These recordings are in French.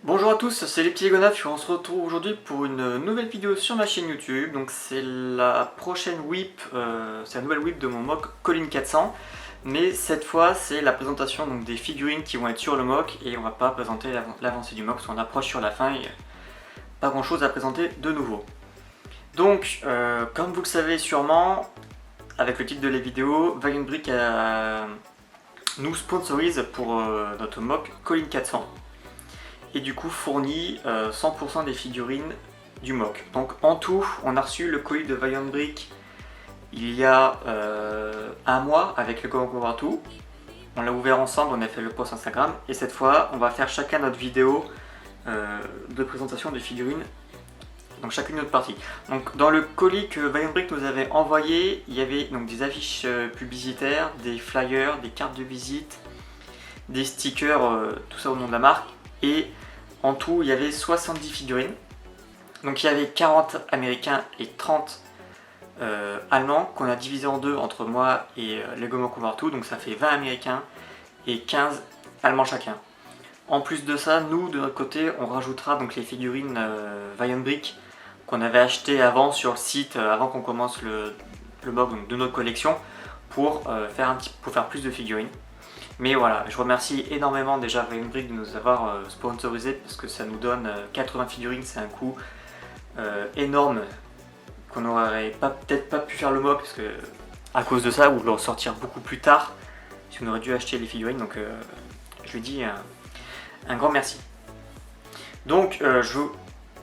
Bonjour à tous, c'est les petits Légonaf, on se retrouve aujourd'hui pour une nouvelle vidéo sur ma chaîne YouTube. Donc c'est la prochaine whip, c'est la nouvelle whip de mon mock Colin 400. Mais cette fois c'est la présentation donc, des figurines qui vont être sur le mock et on va pas présenter l'avancée du mock parce qu'on approche sur la fin et pas grand chose à présenter de nouveau. Donc comme vous le savez sûrement, avec le titre de la vidéo, Valiant Brick nous sponsorise pour notre mock Colin 400. Et du coup fournit 100% des figurines du mock. Donc en tout, on a reçu le colis de Valiant Brick il y a un mois avec le Comment Partout. On l'a ouvert ensemble, on a fait le post Instagram et cette fois on va faire chacun notre vidéo de présentation de figurines, donc chacune notre partie. Donc dans le colis que Valiant Brick nous avait envoyé, il y avait donc des affiches publicitaires, des flyers, des cartes de visite, des stickers, tout ça au nom de la marque. Et en tout, il y avait 70 figurines. Donc il y avait 40 américains et 30 allemands qu'on a divisé en deux entre moi et Lego Moko Partout. Donc ça fait 20 américains et 15 allemands chacun. En plus de ça, nous de notre côté, on rajoutera donc les figurines Valiant Brick qu'on avait achetées avant sur le site, avant qu'on commence le mock donc de notre collection, pour faire plus de figurines. Mais voilà, je remercie énormément déjà Valiant Brick de nous avoir sponsorisé parce que ça nous donne 80 figurines, c'est un coût énorme qu'on n'aurait peut-être pas pu faire le mock parce que à cause de ça, ou le ressortir beaucoup plus tard si on aurait dû acheter les figurines. Donc je lui dis un grand merci. Donc,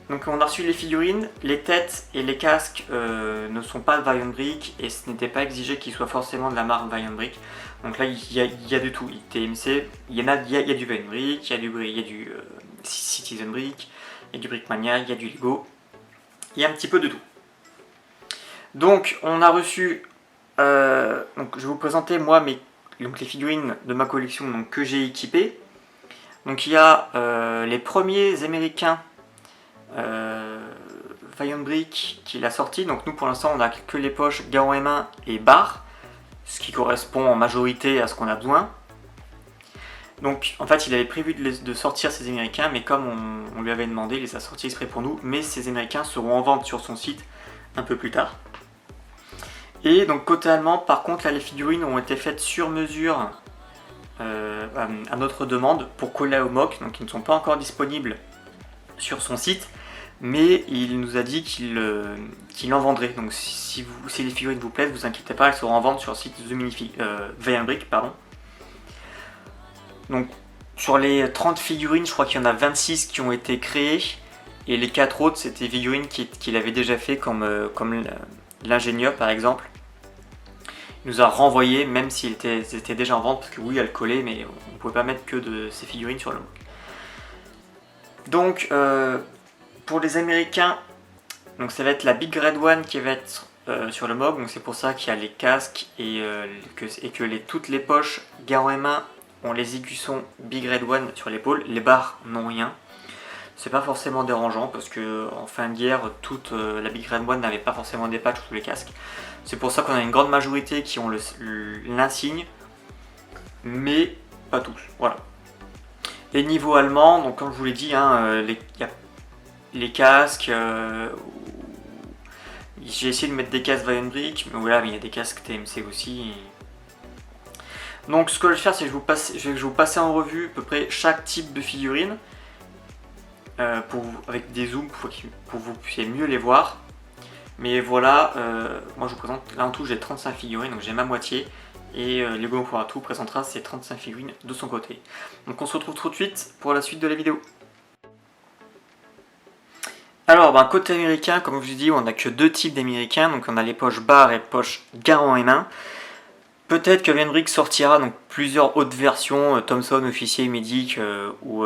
donc on a reçu les figurines, les têtes et les casques ne sont pas de Valiant Brick et ce n'était pas exigé qu'ils soient forcément de la marque Valiant Brick. Donc là il y a de tout, TMC, il y a du Valiant Brick, il y a du Citizen Brick, il y a du Brickmania, il y a du Lego, il y a un petit peu de tout. Donc on a reçu, donc je vais vous présenter moi donc les figurines de ma collection donc, que j'ai équipées. Donc il y a les premiers américains Valiant Brick qu'il a sorti. Donc nous pour l'instant on a que les poches Garand M1 et barre, ce qui correspond en majorité à ce qu'on a besoin. Donc en fait il avait prévu de sortir ces américains, mais comme on lui avait demandé, il les a sortis exprès pour nous. Mais ces américains seront en vente sur son site un peu plus tard. Et donc côté allemand, par contre là les figurines ont été faites sur mesure à notre demande pour coller au mock, donc ils ne sont pas encore disponibles sur son site, mais il nous a dit qu'il en vendrait. Donc si les figurines vous plaisent, vous inquiétez pas, elles seront en vente sur le site Valiant Brick, pardon. Donc sur les 30 figurines, je crois qu'il y en a 26 qui ont été créées, et les 4 autres c'était des figurines qu'il avait déjà fait comme l'ingénieur par exemple. Il nous a renvoyé même s'ils étaient déjà en vente, parce que oui elle collait, mais on ne pouvait pas mettre que de ces figurines sur le mock. Donc pour les américains, donc ça va être la Big Red One qui va être sur le mock, donc c'est pour ça qu'il y a les casques et que toutes les poches Garand M1 ont les écussons Big Red One sur l'épaule, les barres n'ont rien. C'est pas forcément dérangeant parce que en fin de guerre, toute la Big Red One n'avait pas forcément des patchs sur tous les casques. C'est pour ça qu'on a une grande majorité qui ont l'insigne, mais pas tous. Voilà. Les niveaux allemands, donc comme je vous l'ai dit, hein, y a les casques. J'ai essayé de mettre des casques Valiant Brick, mais voilà, mais il y a des casques TMC aussi. Donc ce que je vais faire, c'est que je vais vous passer en revue à peu près chaque type de figurine. Avec des zooms pour que vous puissiez mieux les voir. Mais voilà, moi je vous présente, là en tout j'ai 35 figurines, donc j'ai ma moitié. Et Lego Moko Partout présentera ses 35 figurines de son côté. Donc on se retrouve tout de suite pour la suite de la vidéo. Alors côté américain, comme je vous ai dit, on n'a que deux types d'américains. Donc on a les poches barres et poches Garand M1. Peut-être que Valiant Brick sortira donc plusieurs autres versions, Thompson, officier, Medic ou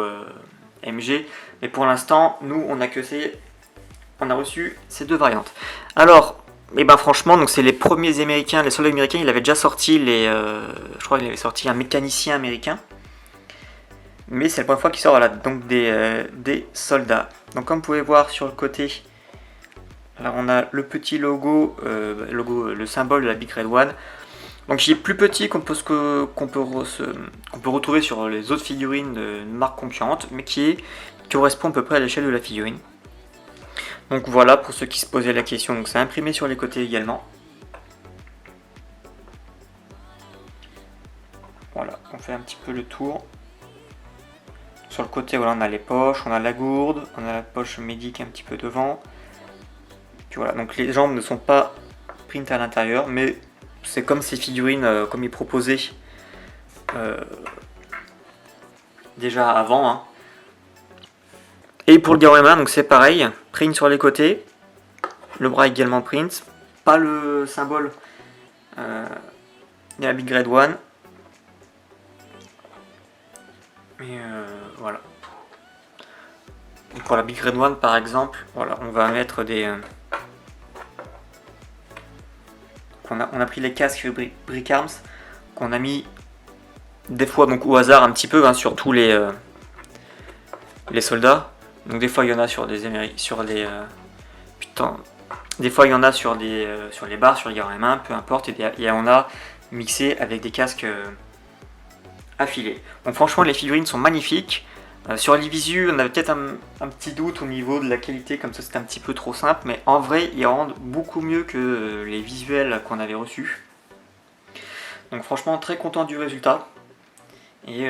MG. Mais pour l'instant, nous on a reçu ces deux variantes. Alors, franchement, donc c'est les premiers américains, les soldats américains. Il avait déjà sorti je crois qu'il avait sorti un mécanicien américain. Mais c'est la première fois qu'il sort donc des soldats. Donc comme vous pouvez voir sur le côté, alors on a le petit logo, le symbole de la Big Red One. Donc il est plus petit qu'on peut retrouver sur les autres figurines de marques concurrentes, mais qui correspond à peu près à l'échelle de la figurine. Donc voilà pour ceux qui se posaient la question, donc c'est imprimé sur les côtés également. Voilà, on fait un petit peu le tour. Sur le côté, voilà, on a les poches, on a la gourde, on a la poche médic un petit peu devant. Puis voilà, donc les jambes ne sont pas print à l'intérieur, mais c'est comme ces figurines, comme ils proposaient déjà avant. Hein. Et pour le diorama, donc c'est pareil, print sur les côtés, le bras également print, pas le symbole de la Big Red One. Mais voilà. Et pour la Big Red One par exemple, voilà, on va mettre des... on a pris les casques Brick Arms, qu'on a mis des fois donc au hasard un petit peu, hein, sur tous les soldats. Donc des fois il y en a sur des des fois il y en a sur les barres, sur les mains, peu importe, et on a mixé avec des casques affilés. Donc franchement les figurines sont magnifiques. Sur les visus, on avait peut-être un petit doute au niveau de la qualité, comme ça c'était un petit peu trop simple, mais en vrai ils rendent beaucoup mieux que les visuels qu'on avait reçus. Donc franchement très content du résultat. Et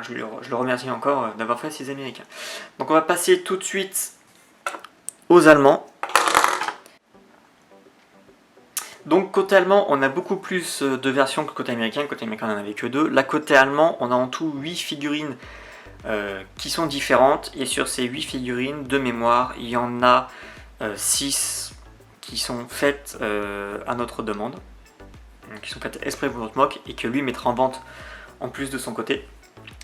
je le remercie encore d'avoir fait ces Américains. Donc on va passer tout de suite aux Allemands. Donc côté allemand, on a beaucoup plus de versions que côté américain. Côté américain, on n'en avait que 2. Là, côté allemand, on a en tout 8 figurines qui sont différentes. Et sur ces 8 figurines, de mémoire, il y en a 6 qui sont faites à notre demande. Donc, qui sont faites exprès pour notre mock et que lui mettra en vente en plus de son côté.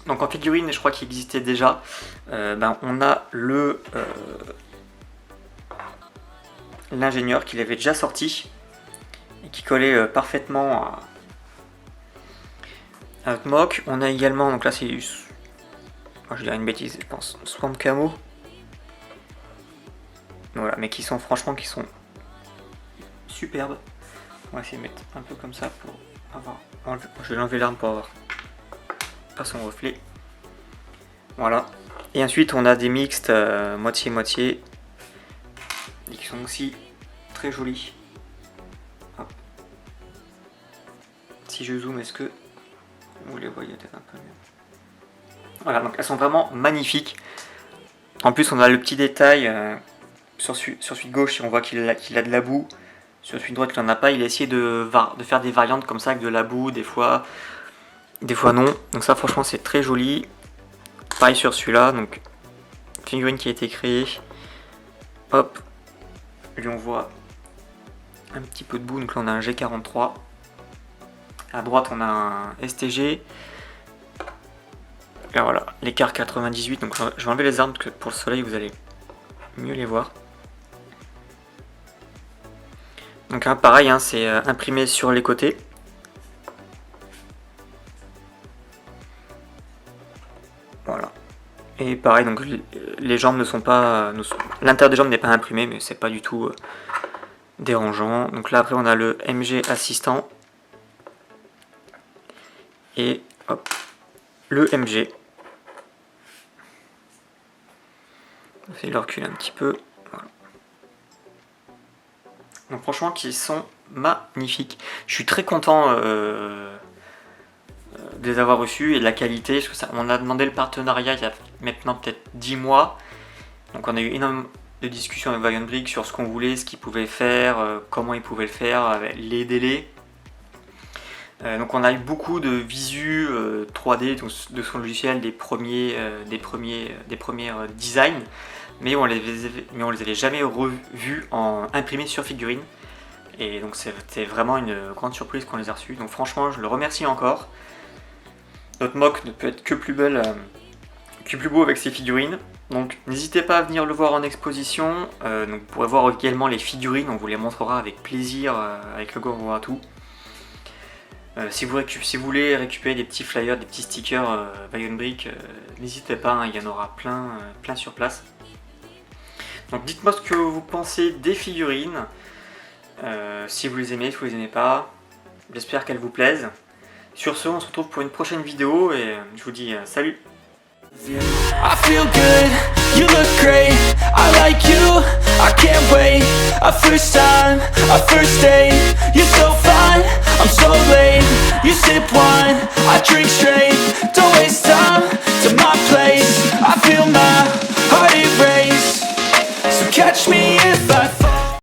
Donc en figurine, je crois qu'il existait déjà, on a l'ingénieur qu'il avait déjà sorti et qui collait parfaitement à notre mock. On a également, donc là c'est, je dirais une bêtise, je pense, Swamp Camo. Voilà, mais qui sont superbes. On va essayer de mettre un peu comme ça pour avoir. Je vais l'enlever l'arme pour avoir pas son reflet. Voilà. Et ensuite on a des mixtes moitié-moitié et qui sont aussi très jolis. Hop. Si je zoome, est-ce que vous les voyez peut-être un peu mieux? Voilà, donc elles sont vraiment magnifiques. En plus on a le petit détail sur celui de gauche, si on voit qu'il a de la boue. Sur celui de droite, il n'en a pas. Il a essayé de faire des variantes comme ça avec de la boue, des fois non. Donc ça franchement c'est très joli. Pareil sur celui-là, donc figurine qui a été créée. Hop, lui on voit un petit peu de boue, donc là on a un G43. À droite on a un STG. Là voilà, l'écart 98, donc je vais enlever les armes parce que pour le soleil vous allez mieux les voir. Donc hein, pareil, hein, c'est imprimé sur les côtés. Voilà. Et pareil, donc les jambes ne sont pas... L'intérieur des jambes n'est pas imprimé, mais c'est pas du tout dérangeant. Donc là après on a le MG assistant. Et hop, le MG. On va essayer de le reculer un petit peu. Voilà. Donc franchement, qui sont magnifiques. Je suis très content de les avoir reçus et de la qualité. Parce que ça, on a demandé le partenariat il y a maintenant peut-être 10 mois. Donc on a eu énormément de discussions avec Valiant Brick sur ce qu'on voulait, ce qu'ils pouvaient faire, comment ils pouvaient le faire, les délais. Donc on a eu beaucoup de visu 3D de son logiciel, des premiers designs, mais on les avait jamais revus en imprimés sur figurine. Et donc c'était vraiment une grande surprise qu'on les a reçus. Donc franchement, je le remercie encore. Notre mock ne peut être que plus belle, que plus beau avec ces figurines. Donc n'hésitez pas à venir le voir en exposition. Donc vous pourrez voir également les figurines, on vous les montrera avec plaisir, avec le Goro à tout. Si vous voulez récupérer des petits flyers, des petits stickers Valiant Brick, n'hésitez pas, hein, il y en aura plein sur place. Donc dites-moi ce que vous pensez des figurines, si vous les aimez, si vous les aimez pas. J'espère qu'elles vous plaisent. Sur ce, on se retrouve pour une prochaine vidéo et je vous dis salut! I feel good, you look great, I like you, I can't wait. A first time, a first date, you're so fine, I'm so late. You sip wine, I drink straight, don't waste time to my place. I feel my heart erase, so catch me